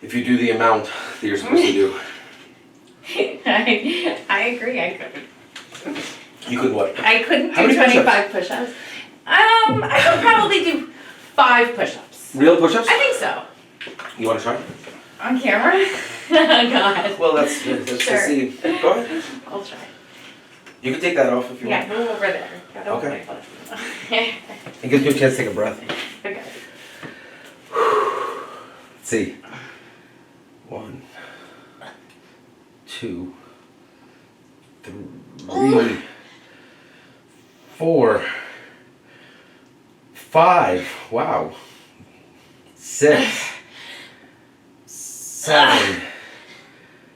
if you do the amount that you're supposed to do. I agree, I couldn't. You could what? I couldn't How do many 25 push-ups. I could probably do 5 push-ups. Real push-ups? I think so. You want to try? On camera? Oh, God. Well, that's Sure. to see. Go ahead. I'll try. You can take that off if you Yeah, want. go over there. Gotta hold Okay. my phone. It gives you a chance to take a breath. Okay. Let's see. 1, 2, 3, 4, 5. Wow. 6, 7.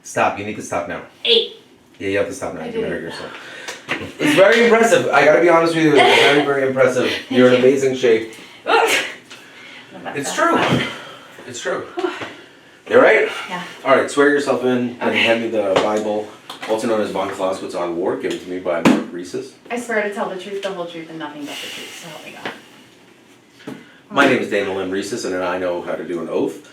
Stop. You need to stop now. 8. Yeah, you have to stop now. I You're gonna hurt did. yourself. It's very impressive. I gotta be honest with you. It's very, very impressive. You're in amazing shape. It's true. It's true. You alright? Yeah. Alright, swear yourself in and Okay. hand me the Bible, also known as Von Clausewitz on War, given to me by Mark Rhesus. I swear to tell the truth, the whole truth, and nothing but the truth, so help me God. My name is Daniel M. Rhesus, and I know how to do an oath.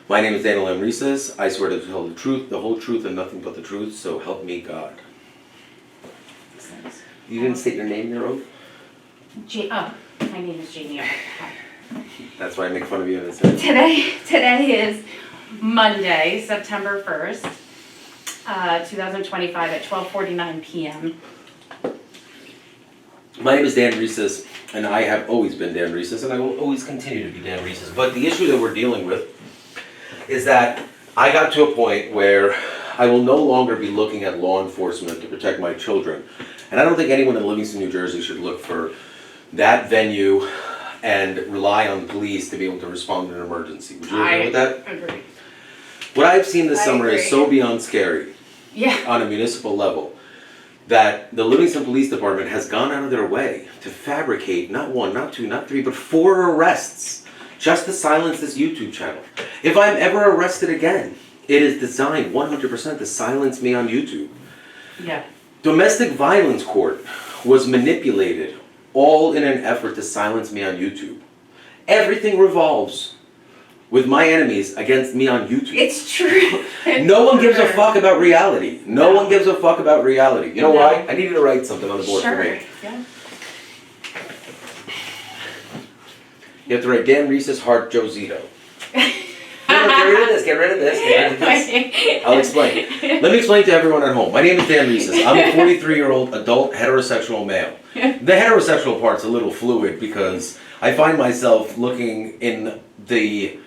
My name is Daniel M. Rhesus. I swear to tell the truth, the whole truth, and nothing but the truth, so help me God. You didn't state your name in your oath? My name is Jamie. Hi. That's why I make fun of you in this sense. Today is Monday, September 1st, 2025 at 12:49 p.m. My name is Dan Rhesus, and I have always been Dan Rhesus, and I will always continue to be Dan Rhesus. But the issue that we're dealing with is that I got to a point where I will no longer be looking at law enforcement to protect my children. And I don't think anyone in Livingston, New Jersey should look for that venue and rely on the police to be able to respond to an emergency. Would you agree with that? Agree. What I've seen this I summer is agree. so beyond scary Yeah. on a municipal level that the Livingston Police Department has gone out of their way to fabricate not 1, not 2, not 3, but 4 arrests just to silence this YouTube channel. If I'm ever arrested again, it is designed 100% to silence me on YouTube. Yeah. Domestic violence court was manipulated all in an effort to silence me on YouTube. Everything revolves with my enemies against me on YouTube. It's true. No one gives a fuck about reality. No one gives a fuck about reality. You know No. why? I needed to write something on the board for me. Yeah. You have to write Dan Rhesus, Heart, Joe Zito. Get rid of this, get rid of this, get rid of this. I'll explain. Let me explain to everyone at home. My name is Dan Rhesus. I'm a 43-year-old adult heterosexual male. The heterosexual part's a little fluid because I find myself looking in the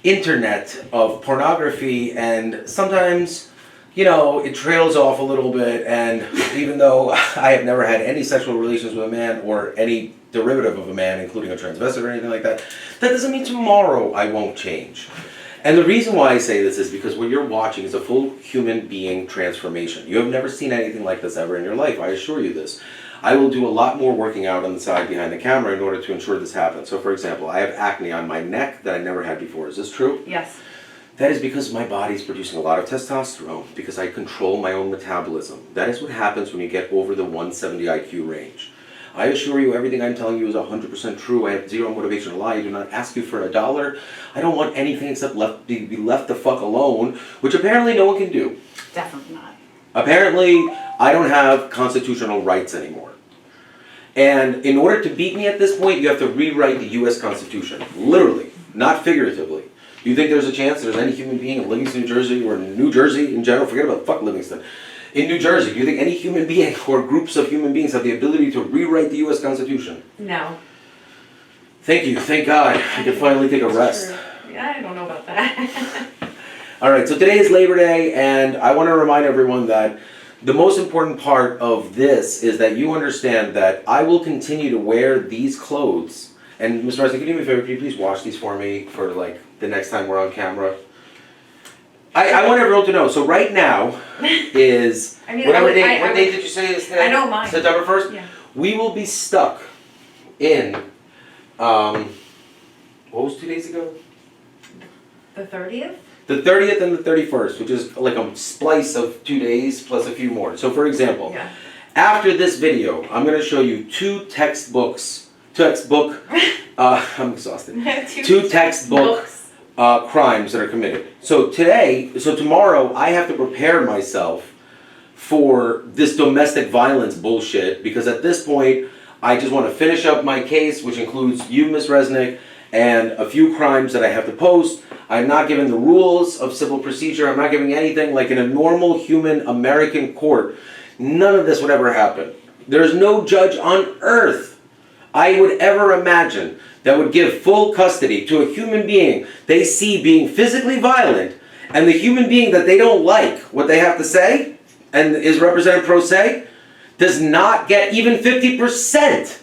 internet of pornography, and sometimes, you know, it trails off a little bit, and even though I have never had any sexual relations with a man or any derivative of a man, including a transvestite or anything like that, that doesn't mean tomorrow I won't change. And the reason why I say this is because what you're watching is a full human being transformation. You have never seen anything like this ever in your life, I assure you this. I will do a lot more working out on the side behind the camera in order to ensure this happens. So for example, I have acne on my neck that I never had before. Is this true? Yes. That is because my body's producing a lot of testosterone, because I control my own metabolism. That is what happens when you get over the 170 IQ range. I assure you everything I'm telling you is 100% true. I have zero motivation to lie. I do not ask you for $1. I don't want anything except be left the fuck alone, which apparently no one can do. Definitely not. Apparently, I don't have constitutional rights anymore. And in order to beat me at this point, you have to rewrite the U.S. Constitution. Literally, not figuratively. Do you think there's a chance there's any human being in Livingston, New Jersey, or New Jersey in general, forget about fuck Livingston, in New Jersey, do you think any human being or groups of human beings have the ability to rewrite the U.S. Constitution? No. Thank you, thank God, I can finally take a rest. Yeah, I don't know about that. Alright, so today is Labor Day, and I want to remind everyone that the most important part of this is that you understand that I will continue to wear these clothes. And Mr. Rice, can you do me a favor? Can you please wash these for me for like the next time we're on camera? I want everyone to know. So right now is I mean, whatever I would- date. I What would- date did you say is today? I don't mind. September 1st. Yeah. We will be stuck in. What was 2 days ago? The 30th? The 30th and the 31st, which is like a splice of 2 days plus a few more. So for example, Yeah. after this video, I'm going to show you I'm exhausted. Two textbook crimes that are committed. So tomorrow, I have to prepare myself for this domestic violence bullshit, because at this point, I just want to finish up my case, which includes you, Ms. Resnick, and a few crimes that I have to post. I'm not given the rules of civil procedure. I'm not giving anything. Like in a normal human American court, none of this would ever happen. There's no judge on earth I would ever imagine that would give full custody to a human being they see being physically violent, and the human being that they don't like what they have to say and is represented pro se does not get even 50%.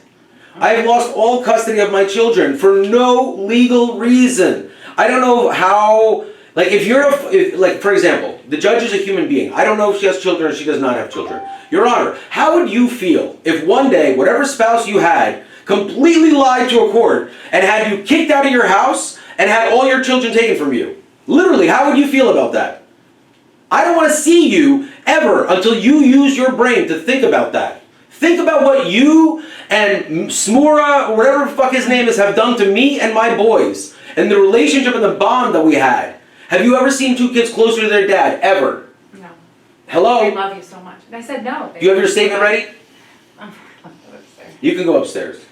I've lost all custody of my children for no legal reason. I don't know how, like like for example, the judge is a human being. I don't know if she has children or she does not have children. Your Honor, how would you feel if one day, whatever spouse you had completely lied to a court and had you kicked out of your house and had all your children taken from you? Literally, how would you feel about that? I don't want to see you ever until you use your brain to think about that. Think about what you and Smura, or whatever the fuck his name is, have done to me and my boys, and the relationship and the bond that we had. Have you ever seen two kids closer to their dad? Ever? No. Hello? I love you so much. And I said no. Do you have your statement ready? Upstairs. You can go upstairs.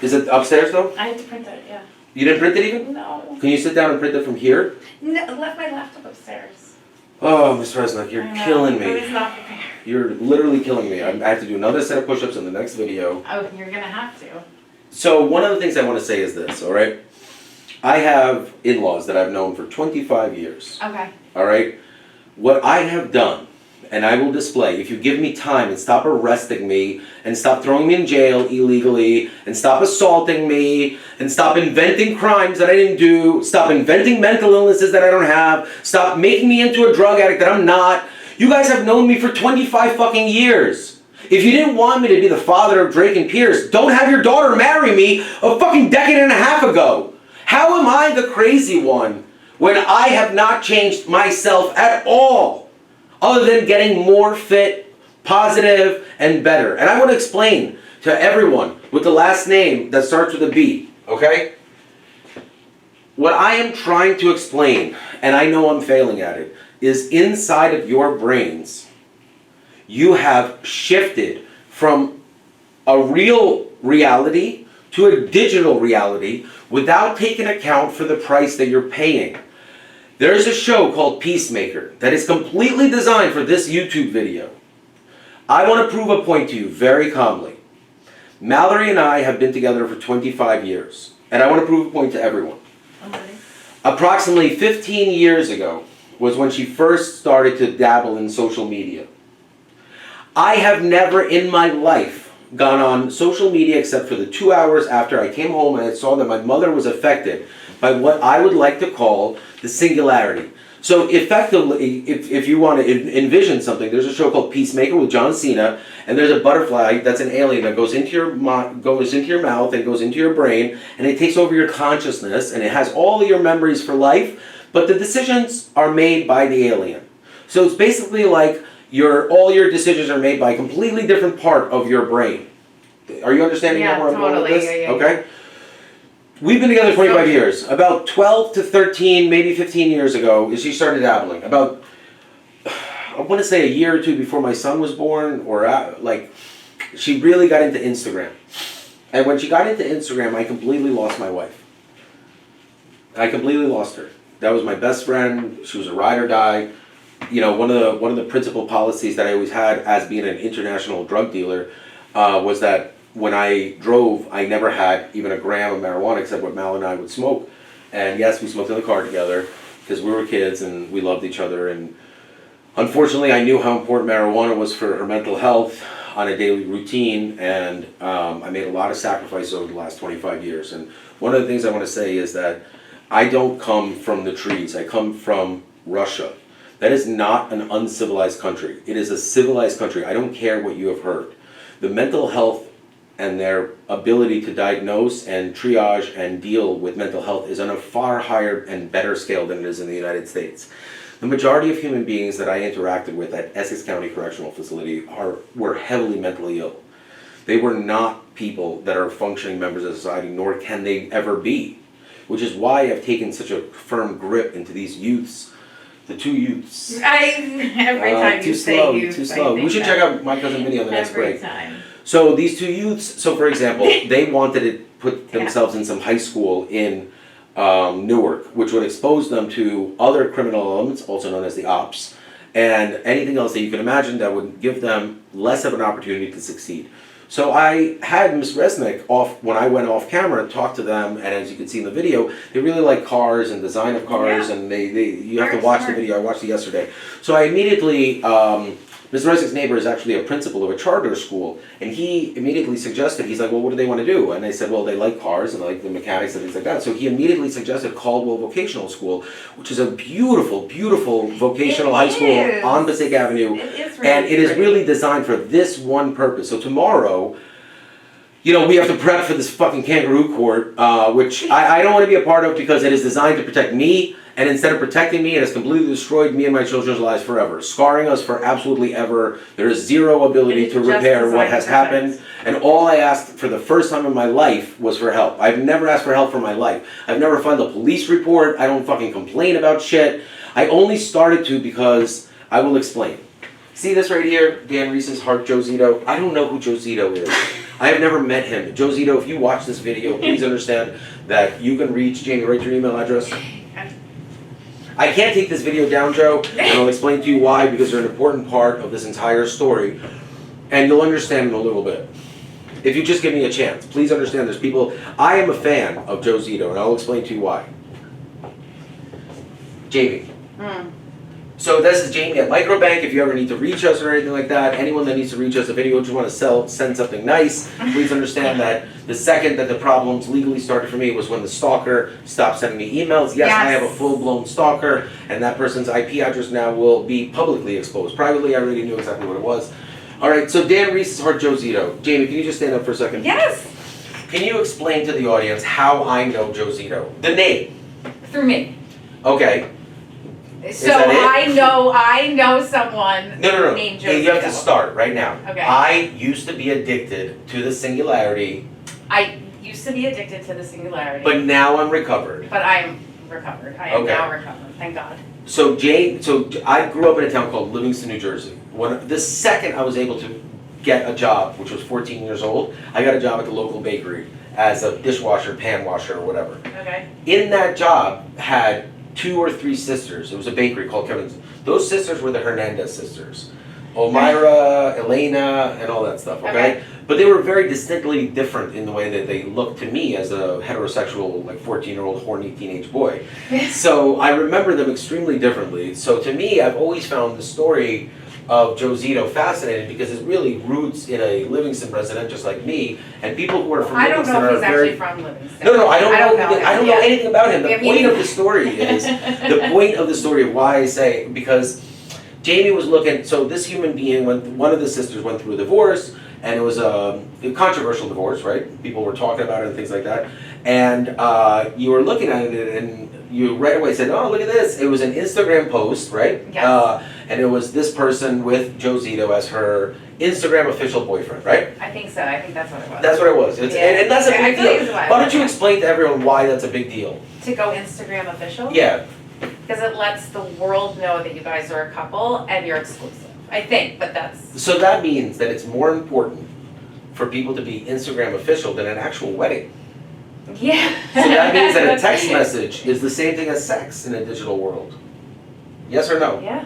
Is it upstairs though? I had to print it, yeah. You didn't print it even? No. Can you sit down and print it from here? No, I left my laptop upstairs. Oh, Ms. Resnick, you're killing I me. was not prepared. You're literally killing me. I have to do another set of push-ups in the next video. Oh, you're gonna have to. So one of the things I want to say is this, all right? I have in-laws that I've known for 25 years, Okay. all right? What I have done, and I will display, if you give me time and stop arresting me and stop throwing me in jail illegally and stop assaulting me and stop inventing crimes that I didn't do, stop inventing mental illnesses that I don't have, stop making me into a drug addict that I'm not. You guys have known me for 25 fucking years. If you didn't want me to be the father of Drake and Pierce, don't have your daughter marry me a fucking decade and a half ago. How am I the crazy one when I have not changed myself at all, other than getting more fit, positive, and better? And I want to explain to everyone with the last name that starts with a B, okay? What I am trying to explain, and I know I'm failing at it, is inside of your brains, you have shifted from a real reality to a digital reality without taking account for the price that you're paying. There's a show called Peacemaker that is completely designed for this YouTube video. I want to prove a point to you very calmly. Mallory and I have been together for 25 years, and I want to prove a point to everyone. Okay. Approximately 15 years ago was when she first started to dabble in social media. I have never in my life gone on social media except for the 2 hours after I came home and I saw that my mother was affected by what I would like to call the singularity. So effectively, if you want to envision something, there's a show called Peacemaker with John Cena, and there's a butterfly that's an alien that goes into your mouth and goes into your brain, and it takes over your consciousness, and it has all of your memories for life, but the decisions are made by the alien. So it's basically like all your decisions are made by a completely different part of your brain. Are you understanding Yeah, where I'm going with this? yeah. Okay. We've been together 25 years. About 12 to 13, maybe 15 years ago, she started dabbling. About, I want to say a year or two before my son was born, she really got into Instagram. And when she got into Instagram, I completely lost my wife. I completely lost her. That was my best friend. She was a ride or die. You know, one of the principal policies that I always had as being an international drug dealer was that when I drove, I never had even a gram of marijuana except what Mal and I would smoke. And yes, we smoked in the car together because we were kids and we loved each other. And unfortunately, I knew how important marijuana was for her mental health on a daily routine. And I made a lot of sacrifices over the last 25 years. And one of the things I want to say is that I don't come from the trees. I come from Russia. That is not an uncivilized country. It is a civilized country. I don't care what you have heard. The mental health and their ability to diagnose and triage and deal with mental health is on a far higher and better scale than it is in the United States. The majority of human beings that I interacted with at Essex County Correctional Facility were heavily mentally ill. They were not people that are functioning members of society, nor can they ever be. which is why I've taken such a firm grip into these youths, the two youths. Every time too you slow, say youth, too I slow. We think should that. check out My Cousin Vinny on the next Every break. time. So these two youths, so for example, they wanted to put themselves in some high school in Newark, which would expose them to other criminal elements, also known as the ops, and anything else that you can imagine that would give them less of an opportunity to succeed. So I had Ms. Resnick off, when I went off camera and talked to them, and as you can see in the video, they really like cars and design of cars, and you have to Very watch smart. the video. I watched it yesterday. So I immediately, Ms. Resnick's neighbor is actually a principal of a charter school, and he immediately suggested, he's like, well, what do they want to do? And I said, well, they like cars and they like the mechanics and things like that. So he immediately suggested Caldwell Vocational School, which is a beautiful, beautiful vocational high school is. on Passaic Avenue. It is really And it is pretty. really designed for this one purpose. So tomorrow, you know, we have to prep for this fucking kangaroo court, which I don't want to be a part of because it is designed to protect me. And instead of protecting me, it has completely destroyed me and my children's lives forever, scarring us for absolutely ever. There is zero ability It is to just repair what designed has to protect. happened. And all I asked for the first time in my life was for help. I've never asked for help for my life. I've never filed a police report. I don't fucking complain about shit. I only started to because I will explain. See this right here? Dan Reese's Heart Joe Zito. I don't know who Joe Zito is. I have never met him. Joe Zito, if you watch this video, please understand that you can reach Jamie right to your email address. I can't take this video down, Joe, and I'll explain to you why, because they're an important part of this entire story, and you'll understand in a little bit. If you just give me a chance, please understand there's people, I am a fan of Joe Zito, and I'll explain to you why. Jamie. So this is Jamie at Microbank. If you ever need to reach us or anything like that, anyone that needs to reach us, if anyone just want to send something nice, please understand that the second that the problems legally started for me was when the stalker stopped sending me emails. Yes, I have a full-blown stalker, and that person's IP address now will be publicly exposed. Privately, I already knew exactly what it was. All right, so Dan Reese's Heart Joe Zito. Jamie, can you just stand up for a second? Yes, Can you explain to the audience how I know Joe Zito? The name. through me. Okay. So that it? I know someone No. named Joe Hey, you have to Zito. start right now. Okay. I used to be addicted to the singularity, I used to be addicted to the singularity, but now I'm recovered. but I'm recovered. I am Okay. now recovered. Thank God. So I grew up in a town called Livingston, New Jersey. The second I was able to get a job, which was 14 years old, I got a job at the local bakery as a dishwasher, pan washer, or whatever. Okay. In that job had 2 or 3 sisters. It was a bakery called Kevin's. Those sisters were the Hernandez sisters. Elmira, Elena, and all that stuff, okay? Okay. But they were very distinctly different in the way that they looked to me as a heterosexual, like 14-year-old horny teenage boy. So I remember them extremely differently. So to me, I've always found the story of Joe Zito fascinating because it really roots in a Livingston resident just like me, and people who are from I don't Livingston know if are he's very... actually from Livingston. No, I don't know him. anything about him. The Yeah, me point of neither. the story is, the point of the story of why I say, because Jamie was looking, so this human being, one of the sisters went through a divorce, and it was a controversial divorce, right? People were talking about it and things like that. And you were looking at it, and you right away said, oh, look at this. It was an Instagram post, right? Yes. And it was this person with Joe Zito as her Instagram official boyfriend, right? I think so. I think that's what it was. That's what it was. And that's a Yeah, I big feel like deal. it's why. Why don't you explain to everyone why that's a big deal? To go Instagram official? Yeah. Because it lets the world know that you guys are a couple and you're exclusive. I think, but that's... So that means that it's more important for people to be Instagram official than an actual wedding. Yeah. So that means that a text message is the same thing as sex in a digital world. Yes or no? Yeah,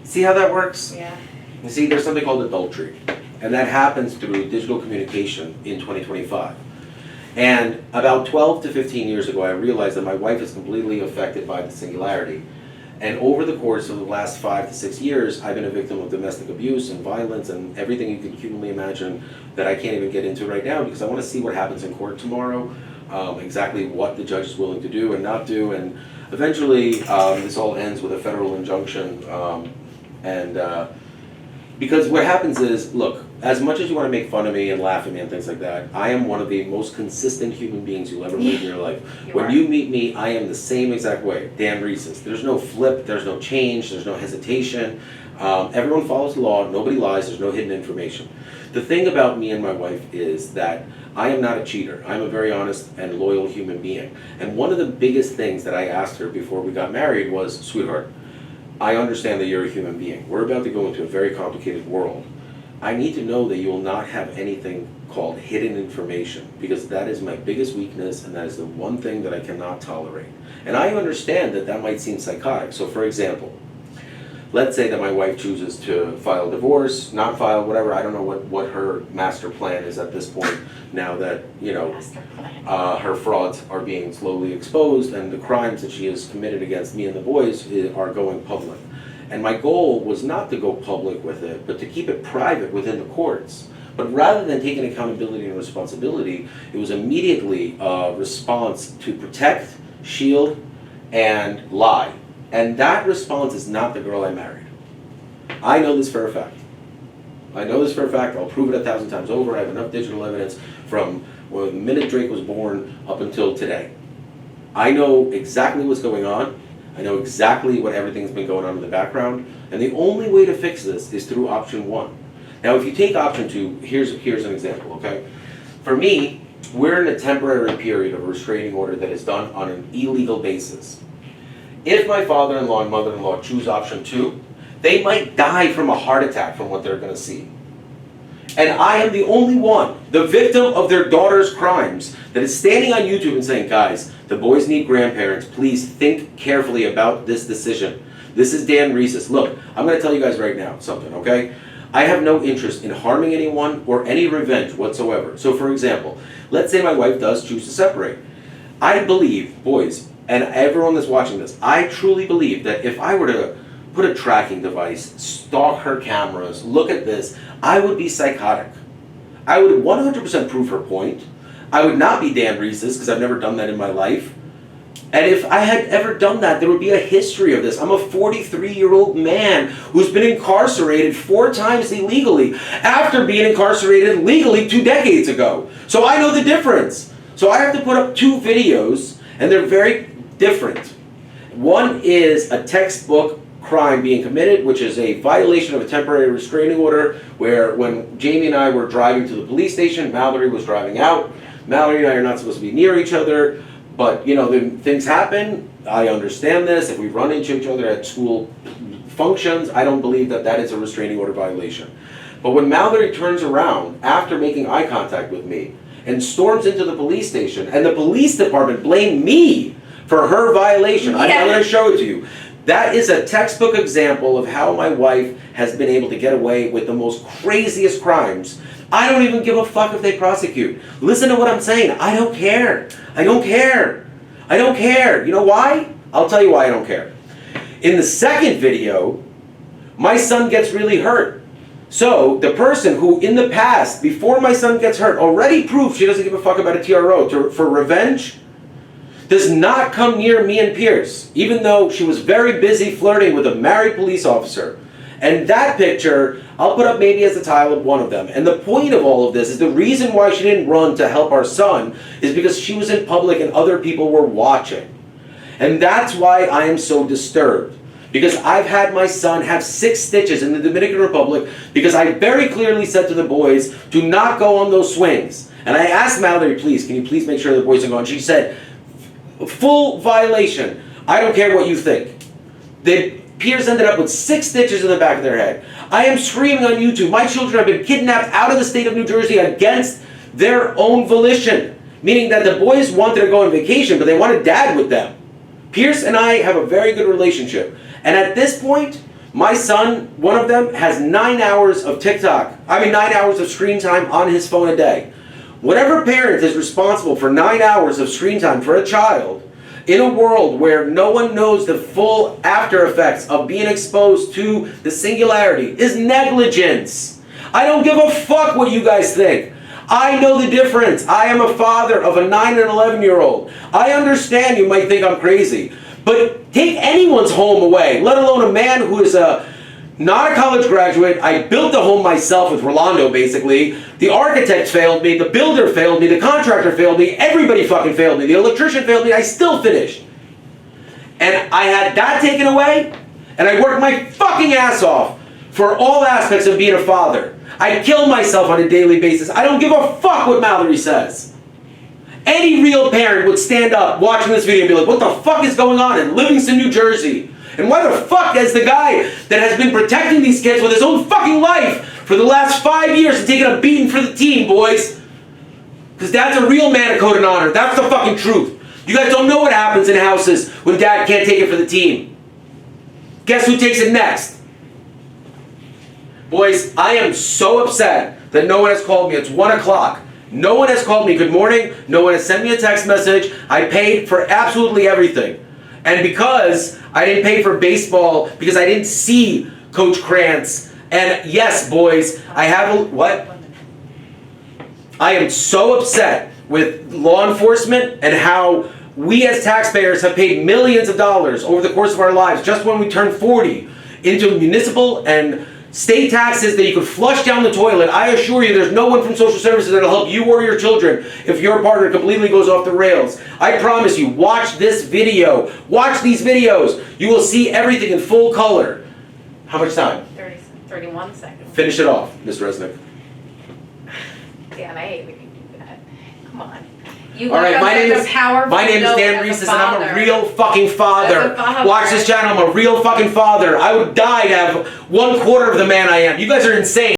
See how that works? yeah. You see, there's something called adultery, and that happens through digital communication in 2025. And about 12 to 15 years ago, I realized that my wife is completely affected by the singularity. And over the course of the last 5 to 6 years, I've been a victim of domestic abuse and violence and everything you can humanly imagine that I can't even get into right now because I want to see what happens in court tomorrow, exactly what the judge is willing to do and not do. And eventually, this all ends with a federal injunction. Because what happens is, look, as much as you want to make fun of me and laugh at me and things like that, I am one of the most consistent human beings you'll ever meet in your life. When you meet me, I am the same exact way. Dan Reese's. There's no flip, there's no change, there's no hesitation. Everyone follows the law, nobody lies, there's no hidden information. The thing about me and my wife is that I am not a cheater. I'm a very honest and loyal human being. And one of the biggest things that I asked her before we got married was, sweetheart, I understand that you're a human being. We're about to go into a very complicated world. I need to know that you will not have anything called hidden information, because that is my biggest weakness and that is the one thing that I cannot tolerate. And I understand that that might seem psychotic. So for example, let's say that my wife chooses to file divorce, not file, whatever. I don't know what her master plan is at this point, now that, you know, her frauds are being slowly exposed and the crimes that she has committed against me and the boys are going public. And my goal was not to go public with it, but to keep it private within the courts. But rather than taking accountability and responsibility, it was immediately a response to protect, shield, and lie. And that response is not the girl I married. I know this for a fact. I know this for a fact. I'll prove it 1,000 times over. I have enough digital evidence from the minute Drake was born up until today. I know exactly what's going on. I know exactly what everything's been going on in the background. And the only way to fix this is through option 1. Now, if you take option 2, here's an example, okay? For me, we're in a temporary period of a restraining order that is done on an illegal basis. If my father-in-law and mother-in-law choose option 2, they might die from a heart attack from what they're going to see. And I am the only one, the victim of their daughter's crimes, that is standing on YouTube and saying, guys, the boys need grandparents. Please think carefully about this decision. This is Dan Reeses. Look, I'm going to tell you guys right now something, okay? I have no interest in harming anyone or any revenge whatsoever. So for example, let's say my wife does choose to separate. I believe, boys, and everyone that's watching this, I truly believe that if I were to put a tracking device, stalk her cameras, look at this, I would be psychotic. I would 100% prove her point. I would not be Dan Reeses, because I've never done that in my life. And if I had ever done that, there would be a history of this. I'm a 43-year-old man who's been incarcerated 4 times illegally after being incarcerated legally 2 decades ago. So I know the difference. So I have to put up 2 videos, and they're very different. One is a textbook crime being committed, which is a violation of a temporary restraining order, where when Jamie and I were driving to the police station, Mallory was driving out. Mallory and I are not supposed to be near each other, but you know, things happen. I understand this. If we run into each other at school functions, I don't believe that that is a restraining order violation. But when Mallory turns around after making eye contact with me and storms into the police station, and the police department blamed me for her violation, I'm going to show it to you. That is a textbook example of how my wife has been able to get away with the most craziest crimes. I don't even give a fuck if they prosecute. Listen to what I'm saying. I don't care. I don't care. I don't care. You know why? I'll tell you why I don't care. In the second video, my son gets really hurt. So the person who in the past, before my son gets hurt, already proved she doesn't give a fuck about a TRO for revenge, does not come near me and Pierce, even though she was very busy flirting with a married police officer. And that picture, I'll put up maybe as the title of one of them. And the point of all of this is the reason why she didn't run to help our son is because she was in public and other people were watching. And that's why I am so disturbed. Because I've had my son have 6 stitches in the Dominican Republic because I very clearly said to the boys, do not go on those swings. And I asked Mallory, please, can you please make sure the boys are going? She said, full violation. I don't care what you think. The Pierce ended up with 6 stitches in the back of their head. I am screaming on YouTube. My children have been kidnapped out of the state of New Jersey against their own volition. Meaning that the boys wanted to go on vacation, but they wanted dad with them. Pierce and I have a very good relationship. And at this point, my son, one of them, has 9 hours of 9 hours of screen time on his phone a day. Whatever parent is responsible for 9 hours of screen time for a child, in a world where no one knows the full after effects of being exposed to the singularity, is negligence. I don't give a fuck what you guys think. I know the difference. I am a father of a 9 and 11-year-old. I understand you might think I'm crazy, but take anyone's home away, let alone a man who is not a college graduate. I built the home myself with Rolando, basically. The architect failed me, the builder failed me, the contractor failed me, everybody fucking failed me, the electrician failed me, I still finished. And I had that taken away, and I worked my fucking ass off for all aspects of being a father. I kill myself on a daily basis. I don't give a fuck what Mallory says. Any real parent would stand up watching this video and be like, what the fuck is going on in Livingston, New Jersey? And why the fuck is the guy that has been protecting these kids with his own fucking life for the last 5 years and taking a beating for the team, boys? Because Dad's a real man of code and honor. That's the fucking truth. You guys don't know what happens in houses when Dad can't take it for the team. Guess who takes it next? Boys, I am so upset that no one has called me. It's 1 o'clock. No one has called me good morning. No one has sent me a text message. I paid for absolutely everything. And because I didn't pay for baseball, because I didn't see Coach Krantz, and yes, boys, I have a, what? I am so upset with law enforcement and how we as taxpayers have paid millions of dollars over the course of our lives, just when we turn 40, into municipal and state taxes that you could flush down the toilet. I assure you there's no one from social services that'll help you or your children if your partner completely goes off the rails. I promise you, watch this video. Watch these videos. You will see everything in full color. How much time? 31 seconds. Finish it off, Ms. Resnick. Dan, I hate when you do that. Come on. You All right, my name is Dan Reese, Reeses, and I'm a real fucking father. As a father. Watch this channel. I'm a real fucking father. I would die to have 1/4 of the man I am. You guys are insane.